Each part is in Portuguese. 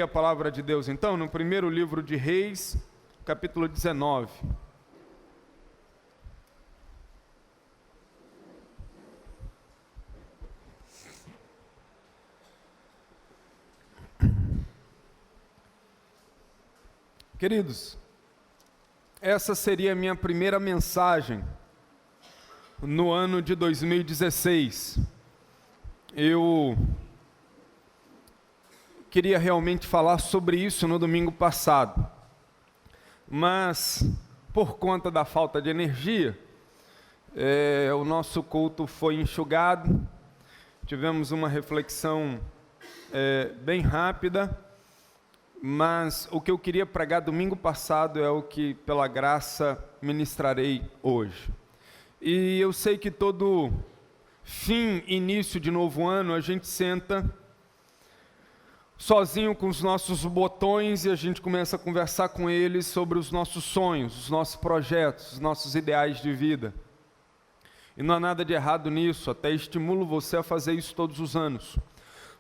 A palavra de Deus, então, no primeiro livro de Reis, capítulo 19. Queridos, essa seria a minha primeira mensagem no ano de 2016. Eu queria realmente falar sobre isso no domingo passado, mas por conta da falta de energia, o nosso culto foi enxugado, tivemos uma reflexão bem rápida, mas o que eu queria pregar domingo passado é o que, pela graça, ministrarei hoje. E eu sei que todo fim, início de novo ano, a gente senta sozinho com os nossos botões e a gente começa a conversar com eles sobre os nossos sonhos, os nossos projetos, os nossos ideais de vida. E não há nada de errado nisso, até estimulo você a fazer isso todos os anos.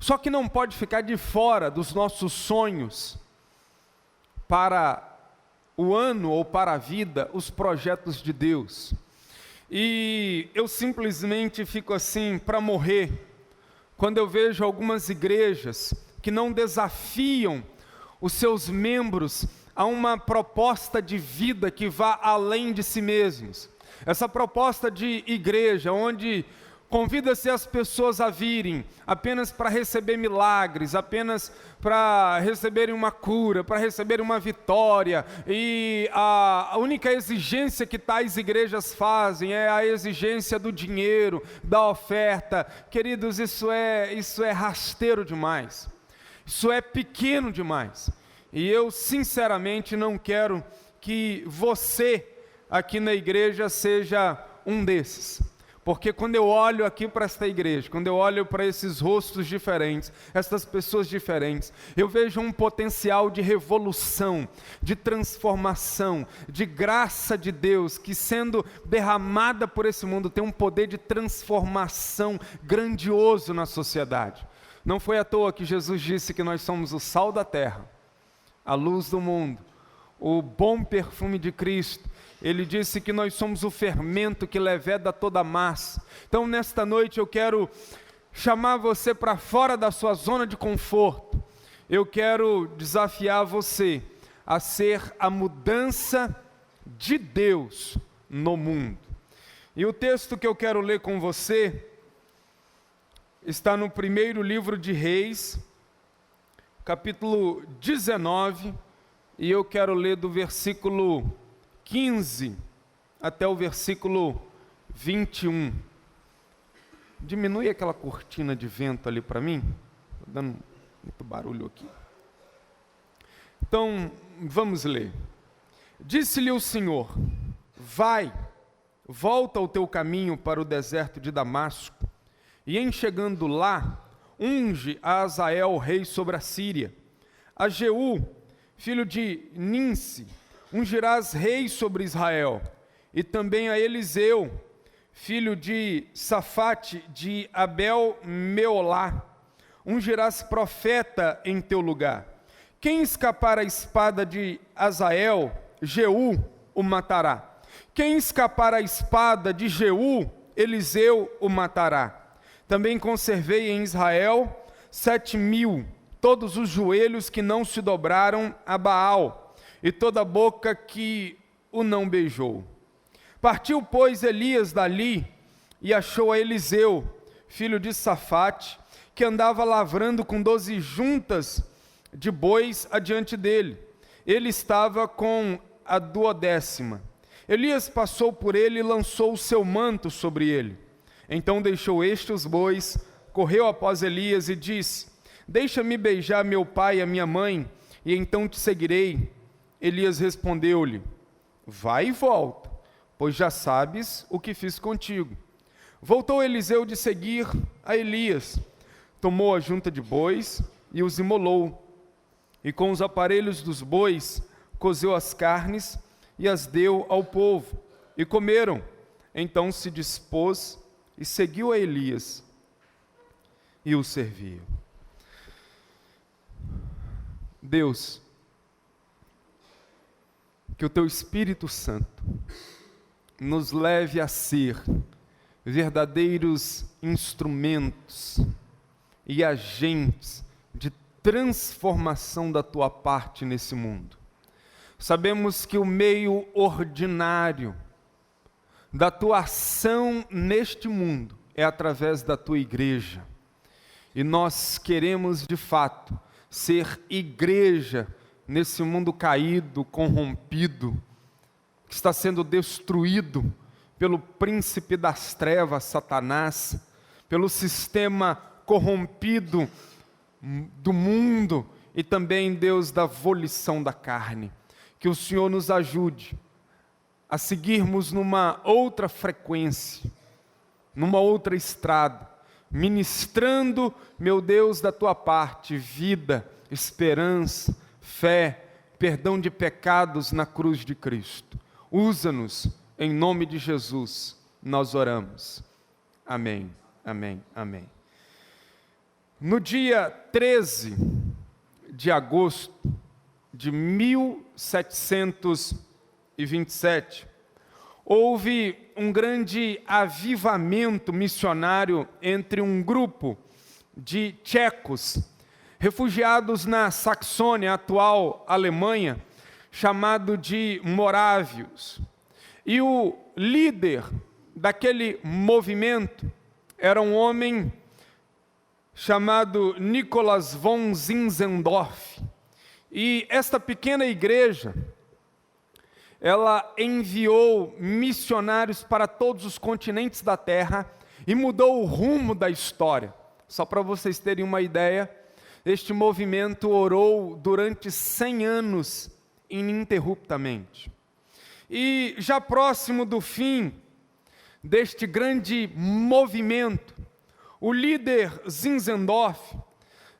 Só que não pode ficar de fora dos nossos sonhos para o ano ou para a vida, os projetos de Deus. E eu simplesmente fico assim para morrer quando eu vejo algumas igrejas que não desafiam os seus membros a uma proposta de vida que vá além de si mesmos. Essa proposta de igreja, onde convida-se as pessoas a virem apenas para receber milagres, apenas para receberem uma cura, para receberem uma vitória, e a única exigência que tais igrejas fazem é a exigência do dinheiro, da oferta. Queridos, isso é rasteiro demais. Isso é pequeno demais, e eu sinceramente não quero que você aqui na igreja seja um desses, porque quando eu olho aqui para esta igreja, quando eu olho para esses rostos diferentes, essas pessoas diferentes, eu vejo um potencial de revolução, de transformação, de graça de Deus, que sendo derramada por esse mundo, tem um poder de transformação grandioso na sociedade. Não foi à toa que Jesus disse que nós somos o sal da terra, a luz do mundo, o bom perfume de Cristo. Ele disse que nós somos o fermento que leveda toda a massa. Então, nesta noite, eu quero chamar você para fora da sua zona de conforto. Eu quero desafiar você a ser a mudança de Deus no mundo. E o texto que eu quero ler com você está no primeiro livro de Reis, capítulo 19, e eu quero ler do versículo 15 até o versículo 21. Diminui aquela cortina de vento ali para mim, está dando muito barulho aqui. Então, vamos ler. Disse-lhe o Senhor: vai, volta ao teu caminho para o deserto de Damasco, e em chegando lá, unge a Azael, rei sobre a Síria. A Jeú, filho de Ninsi, ungirás rei sobre Israel. E também a Eliseu, filho de Safate, de Abel-Meolá, ungirás profeta em teu lugar. Quem escapar à espada de Azael, Jeú o matará. Quem escapar à espada de Jeú, Eliseu o matará. Também conservei em Israel 7.000, todos os joelhos que não se dobraram a Baal, e toda a boca que o não beijou. Partiu, pois, Elias dali, e achou a Eliseu, filho de Safate, que andava lavrando com 12 juntas de bois adiante dele. Ele estava com a 12ª. Elias passou por ele e lançou o seu manto sobre ele. Então deixou este os bois, correu após Elias e disse: deixa-me beijar meu pai e a minha mãe, e então te seguirei. Elias respondeu-lhe: vai e volta, pois já sabes o que fiz contigo. Voltou Eliseu de seguir a Elias, tomou a junta de bois e os imolou, e com os aparelhos dos bois cozeu as carnes e as deu ao povo, e comeram. Então se dispôs e seguiu a Elias e o serviu. Deus, que o Teu Espírito Santo nos leve a ser verdadeiros instrumentos e agentes de transformação da Tua parte nesse mundo. Sabemos que o meio ordinário da Tua ação neste mundo é através da Tua igreja. E nós queremos, de fato, ser igreja nesse mundo caído, corrompido, que está sendo destruído pelo príncipe das trevas, Satanás, pelo sistema corrompido do mundo e também, Deus, da volição da carne. Que o Senhor nos ajude a seguirmos numa outra frequência, numa outra estrada, ministrando, meu Deus, da Tua parte, vida, esperança, fé, perdão de pecados na cruz de Cristo. Usa-nos, em nome de Jesus, nós oramos. Amém, amém, amém. No dia 13 de agosto de 1727, houve um grande avivamento missionário entre um grupo de tchecos, refugiados na Saxônia, atual Alemanha, chamado de morávios. E o líder daquele movimento era um homem chamado Nicholas von Zinzendorf. E esta pequena igreja, ela enviou missionários para todos os continentes da terra e mudou o rumo da história. Só para vocês terem uma ideia, este movimento orou durante 100 anos ininterruptamente. E já próximo do fim deste grande movimento, o líder Zinzendorf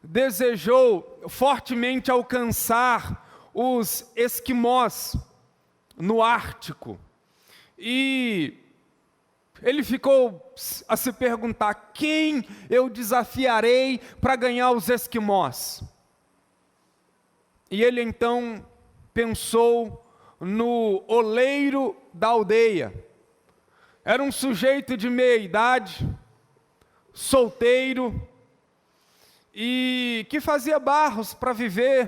desejou fortemente alcançar os esquimós no Ártico. E ele ficou a se perguntar: quem eu desafiarei para ganhar os esquimós? E ele então pensou no oleiro da aldeia. Era um sujeito de meia idade, solteiro, e que fazia barros para viver.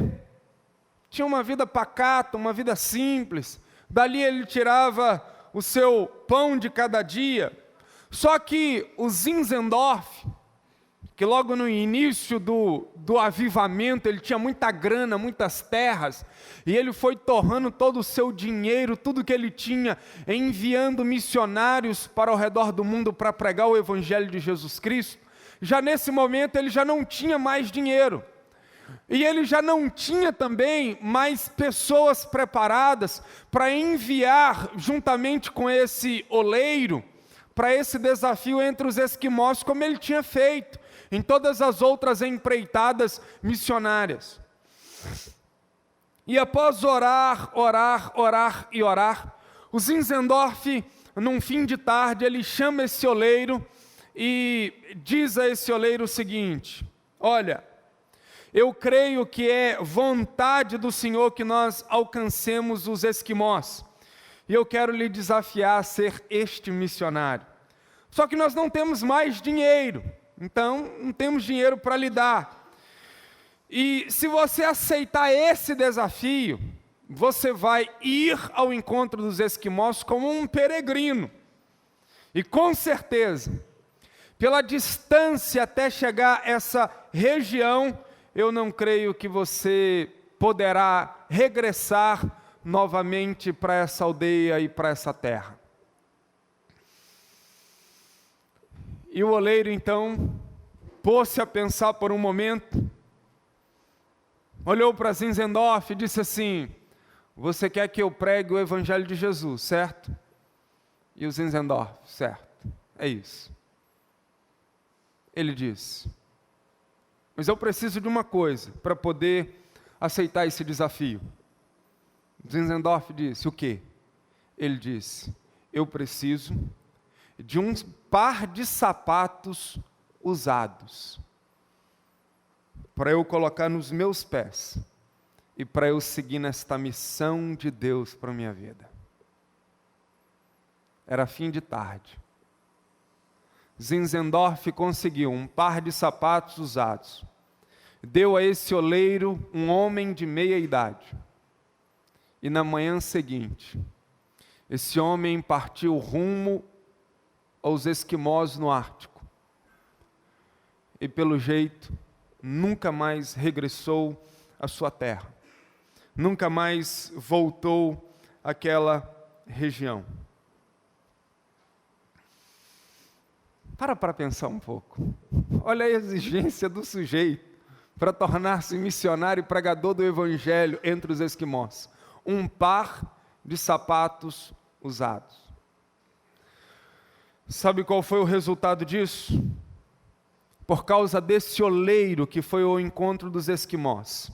Tinha uma vida pacata, uma vida simples. Dali ele tirava o seu pão de cada dia. Só que o Zinzendorf, que logo no início do avivamento, ele tinha muita grana, muitas terras, e ele foi torrando todo o seu dinheiro, tudo que ele tinha, enviando missionários para o redor do mundo para pregar o Evangelho de Jesus Cristo. Já nesse momento ele já não tinha mais dinheiro. E ele já não tinha também mais pessoas preparadas para enviar juntamente com esse oleiro para esse desafio entre os esquimós, como ele tinha feito em todas as outras empreitadas missionárias. E após orar, o Zinzendorf, num fim de tarde, ele chama esse oleiro e diz a esse oleiro o seguinte: olha, eu creio que é vontade do Senhor que nós alcancemos os esquimós, e eu quero lhe desafiar a ser este missionário. Só que nós não temos mais dinheiro, então não temos dinheiro para lhe dar. E se você aceitar esse desafio, você vai ir ao encontro dos esquimós como um peregrino. E com certeza, pela distância até chegar a essa região, eu não creio que você poderá regressar novamente para essa aldeia e para essa terra. E o oleiro então pôs-se a pensar por um momento, olhou para Zinzendorf e disse assim: você quer que eu pregue o Evangelho de Jesus, certo? E o Zinzendorf: certo, é isso. Ele disse: mas eu preciso de uma coisa para poder aceitar esse desafio. Zinzendorf disse: o quê? Ele disse: eu preciso de um par de sapatos usados para eu colocar nos meus pés, e para eu seguir nesta missão de Deus para a minha vida. Era fim de tarde. Zinzendorf conseguiu um par de sapatos usados. Deu a esse oleiro, um homem de meia idade. E na manhã seguinte, esse homem partiu rumo aos esquimós no Ártico. E pelo jeito, nunca mais regressou à sua terra. Nunca mais voltou àquela região. Para pensar um pouco. Olha a exigência do sujeito para tornar-se missionário e pregador do evangelho entre os esquimós. Um par de sapatos usados. Sabe qual foi o resultado disso? Por causa desse oleiro que foi ao encontro dos esquimós.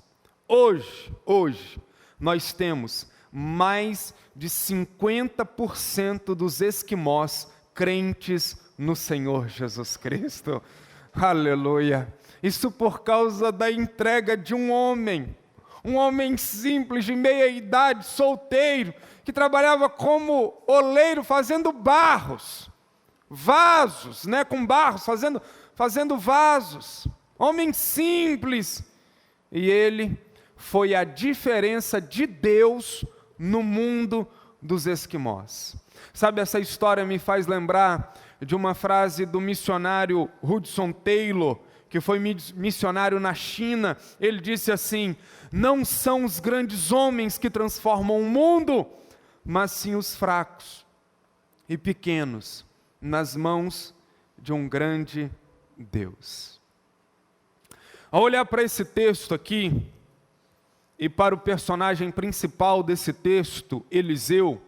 Hoje, nós temos mais de 50% dos esquimós crentes no Senhor Jesus Cristo. Aleluia! Isso por causa da entrega de um homem simples, de meia idade, solteiro, que trabalhava como oleiro fazendo vasos, com barros, fazendo vasos. Homem simples. E ele foi a diferença de Deus no mundo dos esquimós. Sabe, essa história me faz lembrar de uma frase do missionário Hudson Taylor, que foi missionário na China. Ele disse assim: não são os grandes homens que transformam o mundo, mas sim os fracos e pequenos nas mãos de um grande Deus. Ao olhar para esse texto aqui, e para o personagem principal desse texto, Eliseu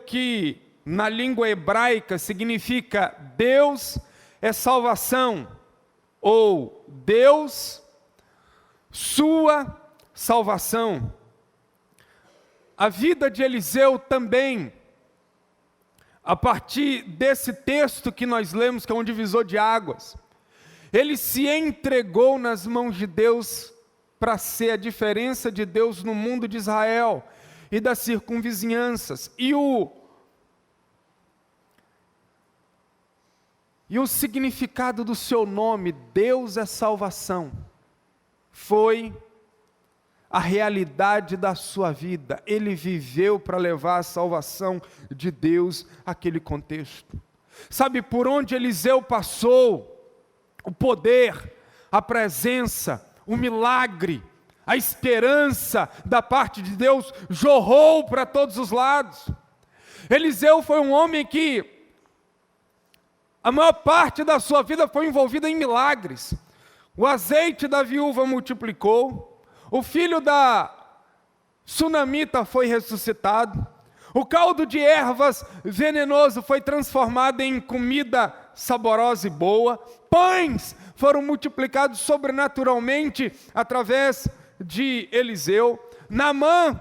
que na língua hebraica significa Deus é salvação, ou Deus, sua salvação. A vida de Eliseu também, a partir desse texto que nós lemos, que é um divisor de águas, ele se entregou nas mãos de Deus para ser a diferença de Deus no mundo de Israel e das circunvizinhanças. E o significado do seu nome, Deus é salvação, foi a realidade da sua vida. Ele viveu para levar a salvação de Deus àquele contexto. Sabe, por onde Eliseu passou, o poder, a presença, o milagre, a esperança da parte de Deus jorrou para todos os lados. Eliseu foi um homem que a maior parte da sua vida foi envolvida em milagres. O azeite da viúva multiplicou, o filho da sunamita foi ressuscitado, o caldo de ervas venenoso foi transformado em comida saborosa e boa, pães foram multiplicados sobrenaturalmente através de Eliseu. Naamã,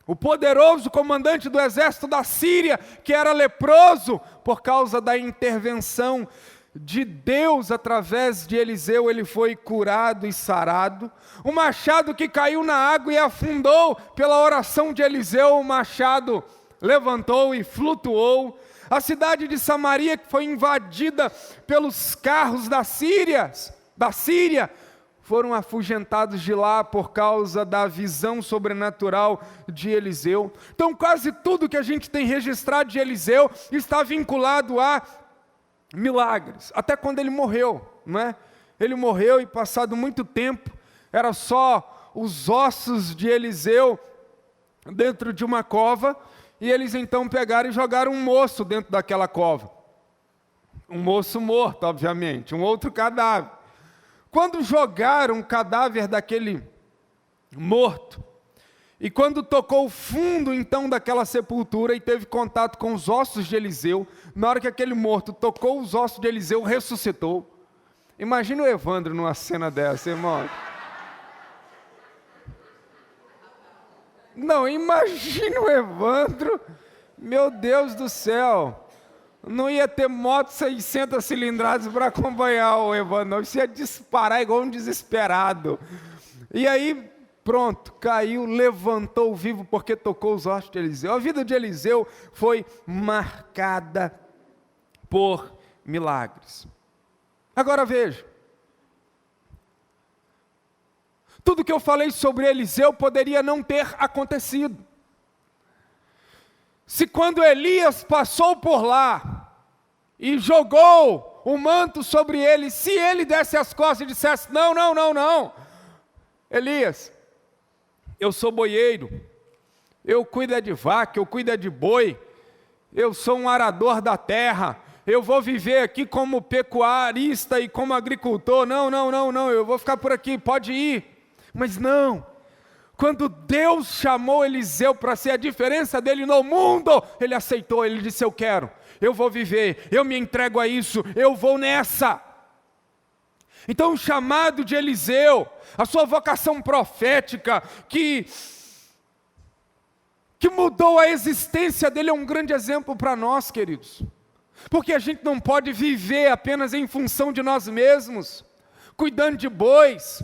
o poderoso comandante do exército da Síria, que era leproso, por causa da intervenção de Deus através de Eliseu, ele foi curado e sarado. O machado que caiu na água e afundou, pela oração de Eliseu, o machado levantou e flutuou. A cidade de Samaria, que foi invadida pelos carros da Síria, foram afugentados de lá por causa da visão sobrenatural de Eliseu. Então quase tudo que a gente tem registrado de Eliseu está vinculado a milagres, até quando ele morreu, não é? Ele morreu e passado muito tempo, era só os ossos de Eliseu dentro de uma cova, e eles então pegaram e jogaram um moço dentro daquela cova. Um moço morto, obviamente, um outro cadáver. Quando jogaram o cadáver daquele morto, e quando tocou o fundo então daquela sepultura e teve contato com os ossos de Eliseu, na hora que aquele morto tocou os ossos de Eliseu, ressuscitou. Imagina o Evandro numa cena dessa, irmão. Não, imagina o Evandro, meu Deus do céu, não ia ter moto 600 cilindradas para acompanhar o Evandro, não, isso ia disparar igual um desesperado. E aí, pronto, caiu, levantou vivo porque tocou os ossos de Eliseu. A vida de Eliseu foi marcada por milagres. Agora veja, tudo que eu falei sobre Eliseu poderia não ter acontecido. Se quando Elias passou por lá e jogou o manto sobre ele, se ele desse as costas e dissesse, não, Elias, eu sou boieiro, eu cuido de vaca, eu cuido de boi, eu sou um arador da terra, eu vou viver aqui como pecuarista e como agricultor, não, eu vou ficar por aqui, pode ir. Mas não, quando Deus chamou Eliseu para ser a diferença dele no mundo, ele aceitou, ele disse, eu vou viver, eu me entrego a isso, eu vou nessa. Então o chamado de Eliseu, a sua vocação profética, que mudou a existência dele, é um grande exemplo para nós, queridos. Porque a gente não pode viver apenas em função de nós mesmos, cuidando de bois,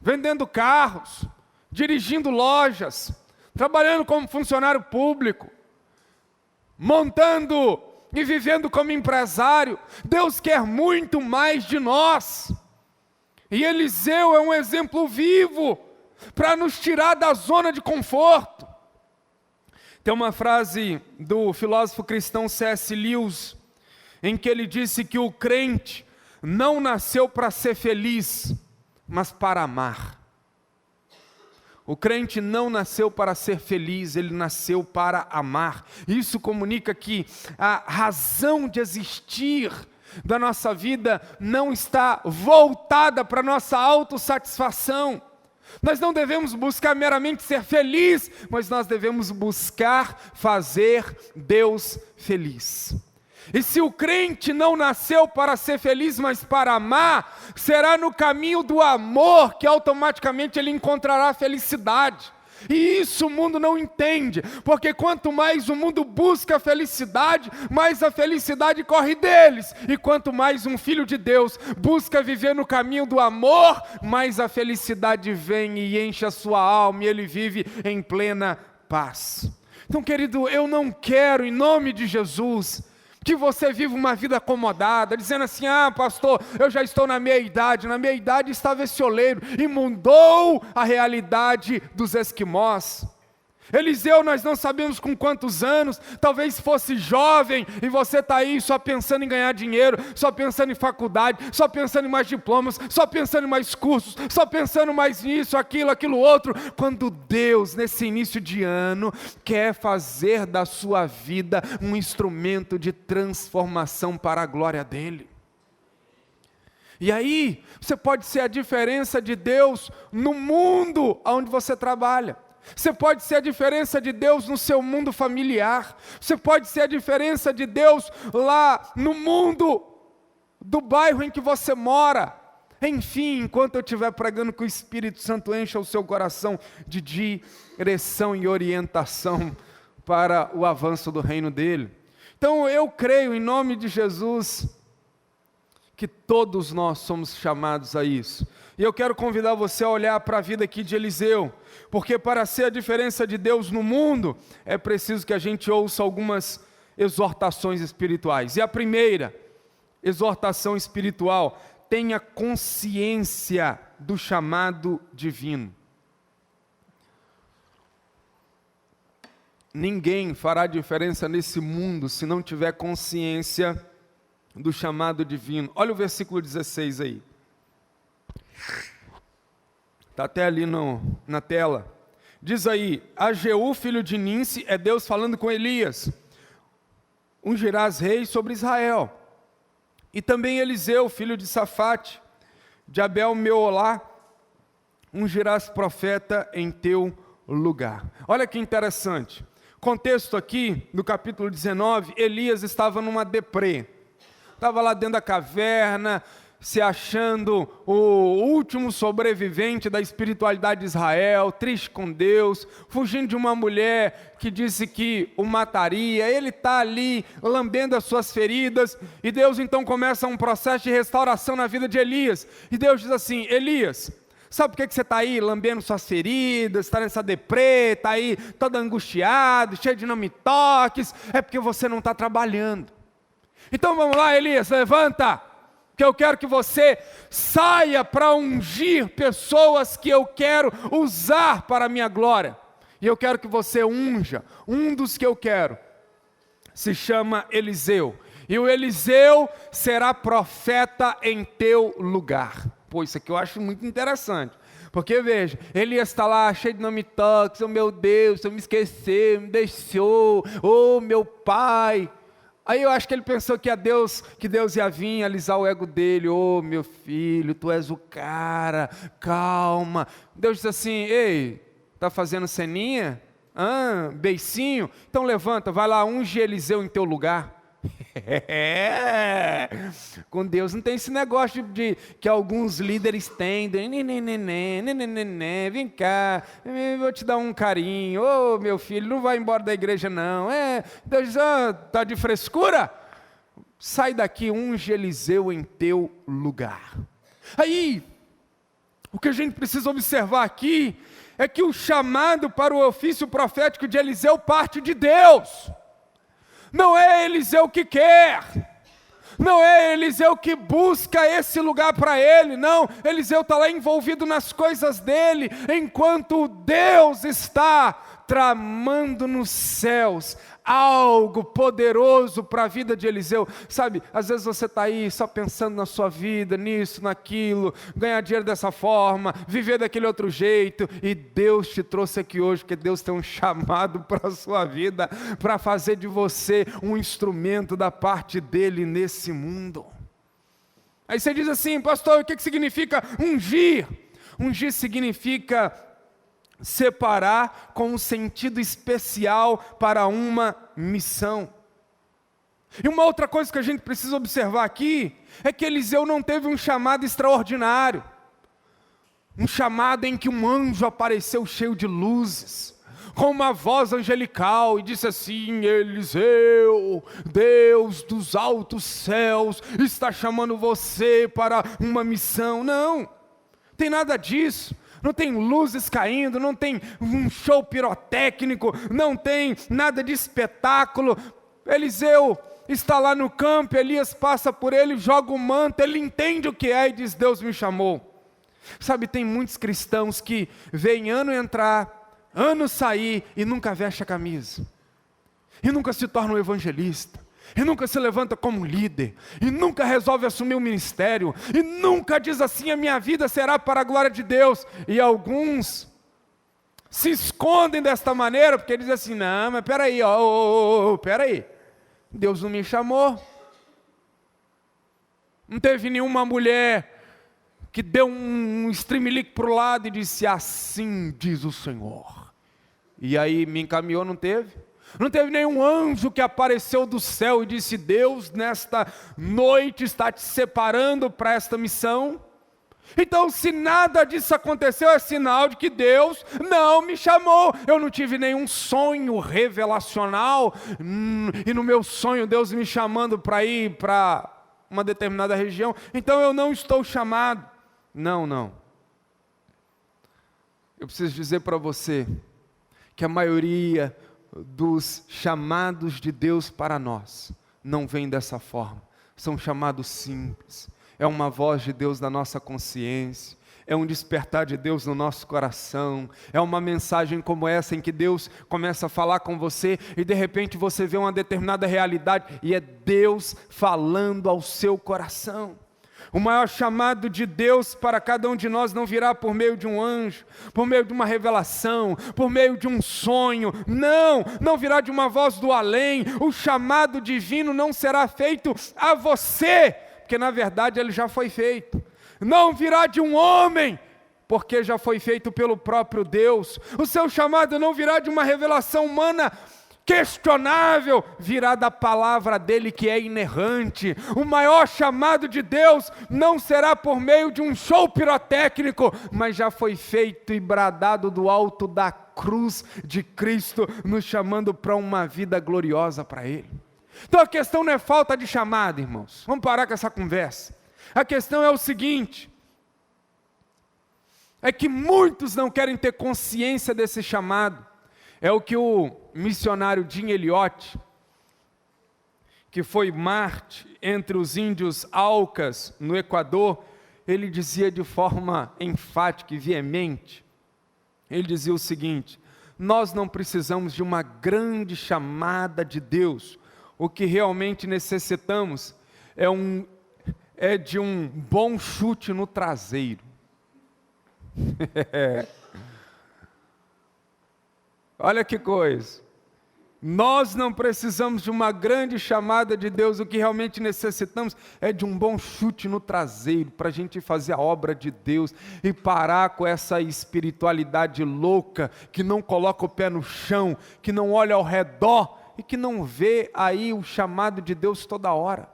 vendendo carros, dirigindo lojas, trabalhando como funcionário público, montando e vivendo como empresário. Deus quer muito mais de nós. E Eliseu é um exemplo vivo para nos tirar da zona de conforto. Tem uma frase do filósofo cristão C.S. Lewis, em que ele disse que o crente não nasceu para ser feliz, mas para amar. O crente não nasceu para ser feliz, ele nasceu para amar. Isso comunica que a razão de existir da nossa vida não está voltada para a nossa autossatisfação. Nós não devemos buscar meramente ser feliz, mas nós devemos buscar fazer Deus feliz. E se o crente não nasceu para ser feliz, mas para amar, será no caminho do amor que automaticamente ele encontrará felicidade. E isso o mundo não entende, porque quanto mais o mundo busca a felicidade, mais a felicidade corre deles. E quanto mais um filho de Deus busca viver no caminho do amor, mais a felicidade vem e enche a sua alma e ele vive em plena paz. Então, querido, eu não quero, em nome de Jesus, que você viva uma vida acomodada, dizendo assim, pastor, eu já estou na minha idade estava esse oleiro, e mudou a realidade dos esquimós. Eliseu, nós não sabemos com quantos anos, talvez fosse jovem, e você está aí só pensando em ganhar dinheiro, só pensando em faculdade, só pensando em mais diplomas, só pensando em mais cursos, só pensando mais nisso, aquilo outro, quando Deus, nesse início de ano, quer fazer da sua vida um instrumento de transformação para a glória dEle. E aí, você pode ser a diferença de Deus no mundo onde você trabalha. Você pode ser a diferença de Deus no seu mundo familiar. Você pode ser a diferença de Deus lá no mundo do bairro em que você mora. Enfim, enquanto eu estiver pregando, que o Espírito Santo encha o seu coração de direção e orientação para o avanço do reino dele. Então eu creio em nome de Jesus que todos nós somos chamados a isso. E eu quero convidar você a olhar para a vida aqui de Eliseu, porque para ser a diferença de Deus no mundo, é preciso que a gente ouça algumas exortações espirituais. E a primeira exortação espiritual, tenha consciência do chamado divino. Ninguém fará diferença nesse mundo se não tiver consciência do chamado divino. Olha o versículo 16 aí. Está até ali na tela. Diz aí, Ageu, filho de Ninsi, é Deus falando com Elias. Ungirás rei sobre Israel. E também Eliseu, filho de Safate, de Abel Meolá, ungirás profeta em teu lugar. Olha que interessante. Contexto aqui, no capítulo 19, Elias estava numa deprê. Estava lá dentro da caverna, se achando o último sobrevivente da espiritualidade de Israel, triste com Deus, fugindo de uma mulher que disse que o mataria. Ele está ali lambendo as suas feridas, e Deus então começa um processo de restauração na vida de Elias. E Deus diz assim, Elias, Sabe por que você está aí lambendo suas feridas, está nessa deprê, está aí todo angustiado, cheio de não-me-toques? É porque você não está trabalhando. Então vamos lá, Elias, levanta, que eu quero que você saia para ungir pessoas que eu quero usar para a minha glória. E eu quero que você unja, um dos que eu quero, se chama Eliseu. E o Eliseu será profeta em teu lugar. Pô, isso aqui eu acho muito interessante. Porque veja, Elias está lá cheio de não-me-toques, oh meu Deus, eu me esqueci, me deixou, oh meu pai. Aí eu acho que ele pensou que Deus ia vir alisar o ego dele. Oh meu filho, tu és o cara, calma. Deus disse assim, ei, está fazendo ceninha? Beicinho? Então levanta, vai lá, unge Eliseu em teu lugar. Com Deus não tem esse negócio de que alguns líderes têm, vem cá, vou te dar um carinho, ô meu filho, não vai embora da igreja não, Deus está de frescura, sai daqui, unge Eliseu em teu lugar. Aí, o que a gente precisa observar aqui, é que o chamado para o ofício profético de Eliseu parte de Deus. Não é Eliseu que quer, não é Eliseu que busca esse lugar para ele, não, Eliseu está lá envolvido nas coisas dele, enquanto Deus está tramando nos céus algo poderoso para a vida de Eliseu. Sabe, às vezes você está aí só pensando na sua vida, nisso, naquilo, ganhar dinheiro dessa forma, viver daquele outro jeito, e Deus te trouxe aqui hoje, porque Deus tem um chamado para a sua vida, para fazer de você um instrumento da parte dele nesse mundo. Aí você diz assim, pastor, o que significa ungir? Ungir significa separar com um sentido especial para uma missão. E uma outra coisa que a gente precisa observar aqui, é que Eliseu não teve um chamado extraordinário, um chamado em que um anjo apareceu cheio de luzes, com uma voz angelical, e disse assim, Eliseu, Deus dos altos céus, está chamando você para uma missão. Não, tem nada disso. Não tem luzes caindo, não tem um show pirotécnico, não tem nada de espetáculo. Eliseu está lá no campo, Elias passa por ele, joga o manto, ele entende o que é e diz, Deus me chamou. Sabe, tem muitos cristãos que veem ano entrar, ano sair e nunca veste a camisa. E nunca se torna um evangelista. E nunca se levanta como líder, e nunca resolve assumir um ministério, e nunca diz assim, a minha vida será para a glória de Deus. E se escondem desta maneira, porque dizem assim, não, mas peraí, peraí, Deus não me chamou. Não teve nenhuma mulher que deu um streamlick para o lado e disse, assim diz o Senhor. E aí me encaminhou, não teve? Não teve nenhum anjo que apareceu do céu e disse, Deus nesta noite está te separando para esta missão. Então, se nada disso aconteceu, é sinal de que Deus não me chamou. Eu não tive nenhum sonho revelacional, e no meu sonho Deus me chamando para ir para uma determinada região, então eu não estou chamado. Não. Eu preciso dizer para você, que a maioria dos chamados de Deus para nós não vem dessa forma, são chamados simples, é uma voz de Deus na nossa consciência, é um despertar de Deus no nosso coração, é uma mensagem como essa em que Deus começa a falar com você e de repente você vê uma determinada realidade e é Deus falando ao seu coração. O maior chamado de Deus para cada um de nós não virá por meio de um anjo, por meio de uma revelação, por meio de um sonho, não virá de uma voz do além. O chamado divino não será feito a você, porque na verdade ele já foi feito. Não virá de um homem, porque já foi feito pelo próprio Deus. O seu chamado não virá de uma revelação humana questionável, virá da palavra dele que é inerrante. O maior chamado de Deus não será por meio de um show pirotécnico, mas já foi feito e bradado do alto da cruz de Cristo, nos chamando para uma vida gloriosa para Ele. Então a questão não é falta de chamado, irmãos, vamos parar com essa conversa. A questão é o seguinte, é que muitos não querem ter consciência desse chamado. É o que o missionário Jim Elliot, que foi Marte entre os índios Aucas, no Equador, ele dizia de forma enfática e veemente. Ele dizia o seguinte: nós não precisamos de uma grande chamada de Deus. O que realmente necessitamos é de um bom chute no traseiro. Olha que coisa. Nós não precisamos de uma grande chamada de Deus, o que realmente necessitamos é de um bom chute no traseiro, para a gente fazer a obra de Deus e parar com essa espiritualidade louca, que não coloca o pé no chão, que não olha ao redor e que não vê aí o chamado de Deus toda hora.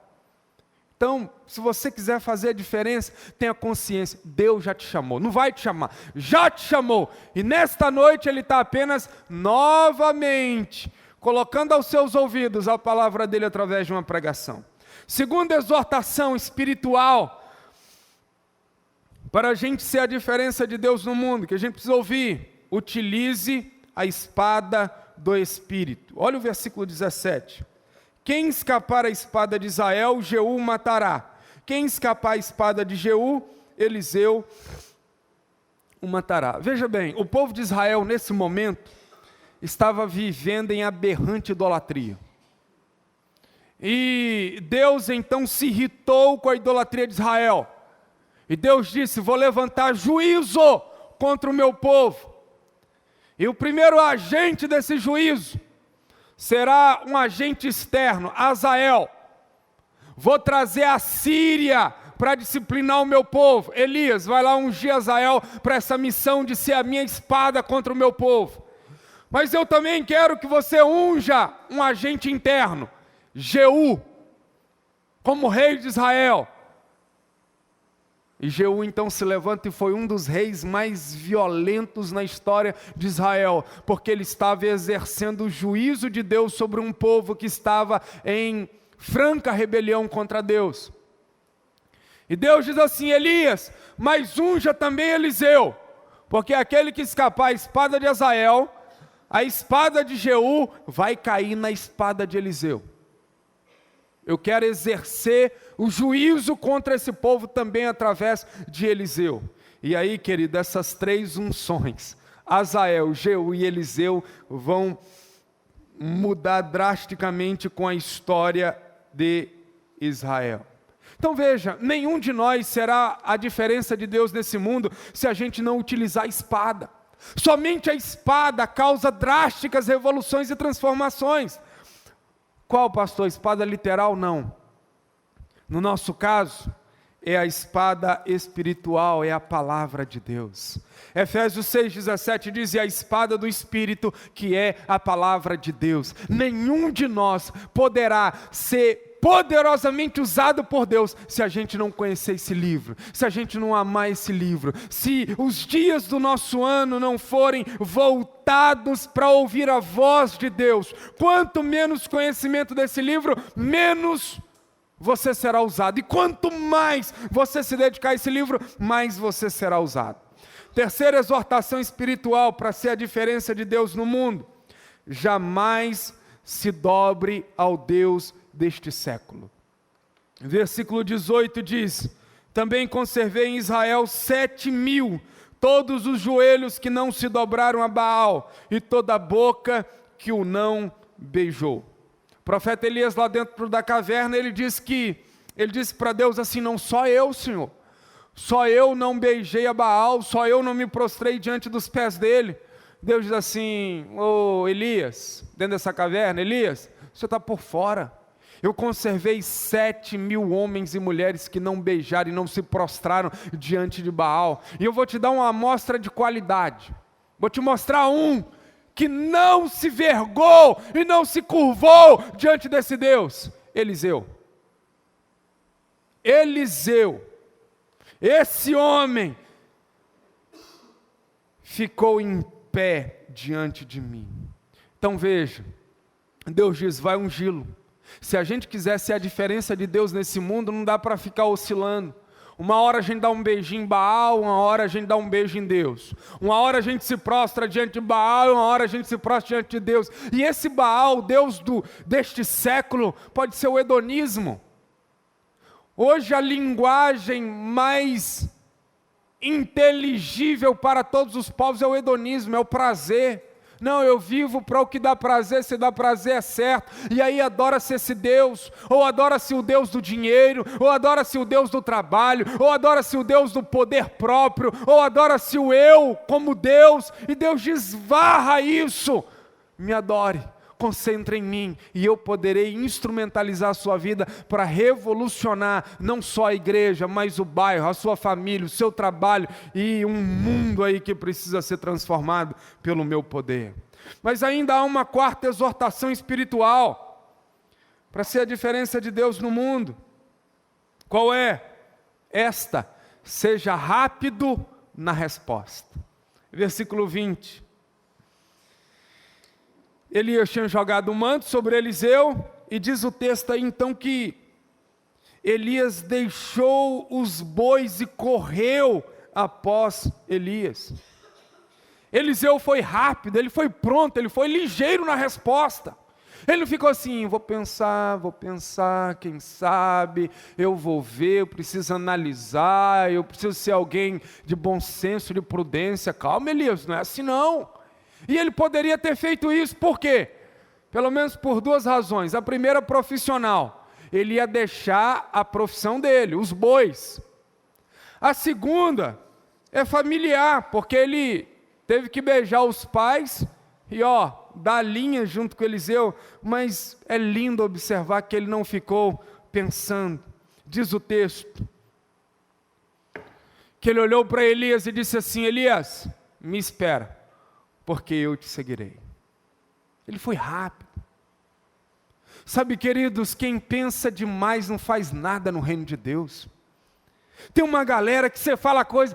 Então, se você quiser fazer a diferença, tenha consciência, Deus já te chamou, não vai te chamar, já te chamou, e nesta noite Ele está apenas novamente colocando aos seus ouvidos a palavra dEle através de uma pregação. Segunda exortação espiritual, para a gente ser a diferença de Deus no mundo, que a gente precisa ouvir: utilize a espada do Espírito. Olha o versículo 17. Quem escapar a espada de Israel, Jeú matará. Quem escapar a espada de Jeú, Eliseu o matará. Veja bem, o povo de Israel nesse momento estava vivendo em aberrante idolatria. E Deus então se irritou com a idolatria de Israel. E Deus disse: vou levantar juízo contra o meu povo. E o primeiro agente desse juízo será um agente externo, Azael. Vou trazer a Síria para disciplinar o meu povo. Elias, vai lá ungir Azael para essa missão de ser a minha espada contra o meu povo. Mas eu também quero que você unja um agente interno, Jeú, como rei de Israel. E Jeú então se levanta e foi um dos reis mais violentos na história de Israel, porque ele estava exercendo o juízo de Deus sobre um povo que estava em franca rebelião contra Deus. E Deus diz assim: Elias, mas unja também Eliseu, porque aquele que escapar a espada de Azael, a espada de Jeú vai cair na espada de Eliseu. Eu quero exercer o juízo contra esse povo também através de Eliseu. E aí, querido, essas três unções, Azael, Jeú e Eliseu, vão mudar drasticamente com a história de Israel. Então veja, nenhum de nós será a diferença de Deus nesse mundo se a gente não utilizar a espada. Somente a espada causa drásticas revoluções e transformações. Qual, pastor? Espada literal? Não. No nosso caso, é a espada espiritual, é a palavra de Deus. Efésios 6,17 diz: e a espada do Espírito, que é a palavra de Deus. Nenhum de nós poderá ser poderosamente usado por Deus se a gente não conhecer esse livro, se a gente não amar esse livro, se os dias do nosso ano não forem voltados para ouvir a voz de Deus. Quanto menos conhecimento desse livro, menos você será usado, e quanto mais você se dedicar a esse livro, mais você será usado. Terceira exortação espiritual para ser a diferença de Deus no mundo: jamais se dobre ao Deus deste século. Versículo 18 diz: também conservei em Israel 7.000, todos os joelhos que não se dobraram a Baal, e toda a boca que o não beijou. O profeta Elias, lá dentro da caverna, ele disse para Deus assim: não, só eu, Senhor, só eu não beijei a Baal, só eu não me prostrei diante dos pés dele. Deus diz assim: ô Elias, dentro dessa caverna, Elias, você está por fora. Eu conservei 7.000 homens e mulheres que não beijaram e não se prostraram diante de Baal. E eu vou te dar uma amostra de qualidade. Vou te mostrar um que não se vergou e não se curvou diante desse Deus. Eliseu. Eliseu. Esse homem ficou em pé diante de mim. Então veja, Deus diz: vai ungí-lo. Se a gente quiser ser a diferença de Deus nesse mundo, não dá para ficar oscilando. Uma hora a gente dá um beijinho em Baal, uma hora a gente dá um beijo em Deus. Uma hora a gente se prostra diante de Baal, uma hora a gente se prostra diante de Deus. E esse Baal, o Deus deste século, pode ser o hedonismo. Hoje a linguagem mais inteligível para todos os povos é o hedonismo, é o prazer. Não, eu vivo para o que dá prazer, se dá prazer é certo. E aí adora-se esse Deus, ou adora-se o Deus do dinheiro, ou adora-se o Deus do trabalho, ou adora-se o Deus do poder próprio, ou adora-se o eu como Deus. E Deus diz, varra isso, me adore, concentre em mim, e eu poderei instrumentalizar a sua vida para revolucionar não só a igreja, mas o bairro, a sua família, o seu trabalho e um mundo aí que precisa ser transformado pelo meu poder. Mas ainda há uma quarta exortação espiritual para ser a diferença de Deus no mundo. Qual é? Esta: seja rápido na resposta. Versículo 20. Elias tinha jogado o manto sobre Eliseu, e diz o texto aí então que Elias deixou os bois e correu após Elias. Eliseu foi rápido, ele foi pronto, ele foi ligeiro na resposta. Ele não ficou assim, vou pensar, quem sabe, eu vou ver, eu preciso analisar, eu preciso ser alguém de bom senso, de prudência. Calma, Elias, não é assim não. E ele poderia ter feito isso, por quê? Pelo menos por duas razões. A primeira, profissional. Ele ia deixar a profissão dele, os bois. A segunda é familiar, porque ele teve que beijar os pais e dar linha junto com Eliseu. Mas é lindo observar que ele não ficou pensando. Diz o texto que ele olhou para Elias e disse assim, Elias, me espera, porque eu te seguirei. Ele foi rápido. Sabe, queridos, quem pensa demais não faz nada no reino de Deus. Tem uma galera que você fala coisa,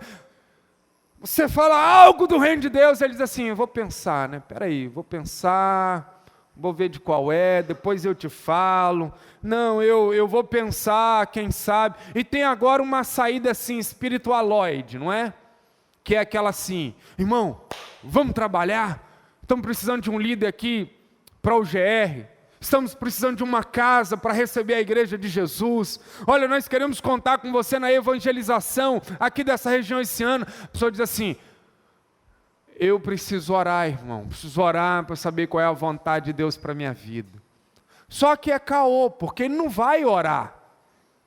você fala algo do reino de Deus, ele diz assim, eu vou pensar, né? Peraí, vou pensar, vou ver de qual é, depois eu te falo. Não, eu vou pensar, quem sabe. E tem agora uma saída assim, espiritualoide, não é? Que é aquela assim, irmão, vamos trabalhar? Estamos precisando de um líder aqui para o GR. Estamos precisando de uma casa para receber a igreja de Jesus. Olha, nós queremos contar com você na evangelização aqui dessa região esse ano. A pessoa diz assim, eu preciso orar, irmão. Preciso orar para saber qual é a vontade de Deus para a minha vida. Só que é caô, porque ele não vai orar.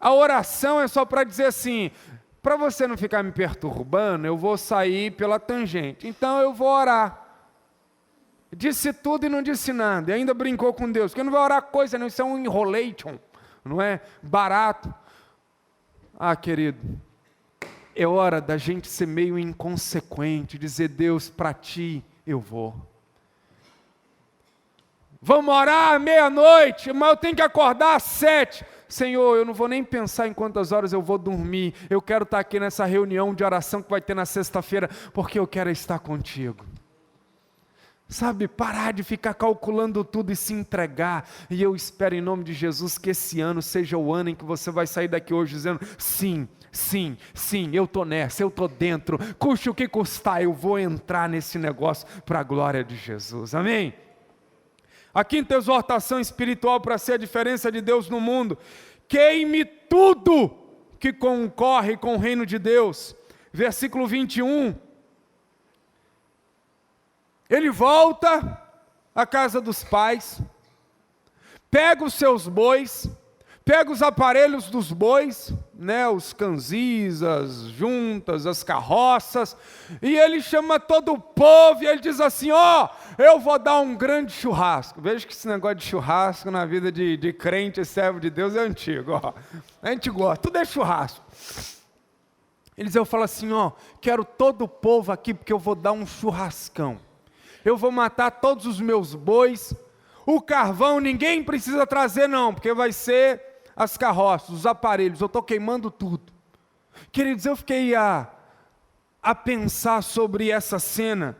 A oração é só para dizer assim, para você não ficar me perturbando, eu vou sair pela tangente. Então eu vou orar. Disse tudo e não disse nada. E ainda brincou com Deus. Porque não vai orar coisa, não. Isso é um enrolation. Não é barato. Ah, querido. É hora da gente ser meio inconsequente. Dizer, Deus, para ti eu vou. Vamos orar à meia-noite, mas eu tenho que acordar às 7. Senhor, eu não vou nem pensar em quantas horas eu vou dormir. Eu quero estar aqui nessa reunião de oração que vai ter na sexta-feira, porque eu quero estar contigo. Sabe, parar de ficar calculando tudo e se entregar. E eu espero em nome de Jesus que esse ano seja o ano em que você vai sair daqui hoje dizendo, sim, sim, sim, eu estou nessa, eu estou dentro. Custe o que custar, eu vou entrar nesse negócio para a glória de Jesus. Amém? A quinta exortação espiritual para ser a diferença de Deus no mundo. Queime tudo que concorre com o reino de Deus. Versículo 21. Ele volta à casa dos pais, pega os seus bois, pega os aparelhos dos bois, né, os canzis, as juntas, as carroças, e ele chama todo o povo, e ele diz assim, eu vou dar um grande churrasco. Veja que esse negócio de churrasco na vida de crente e servo de Deus é antigo, a gente gosta, tudo é churrasco. Eliseu fala assim, quero todo o povo aqui, porque eu vou dar um churrascão. Eu vou matar todos os meus bois, o carvão ninguém precisa trazer não, porque vai ser as carroças, os aparelhos, eu estou queimando tudo. Queridos, eu fiquei a pensar sobre essa cena,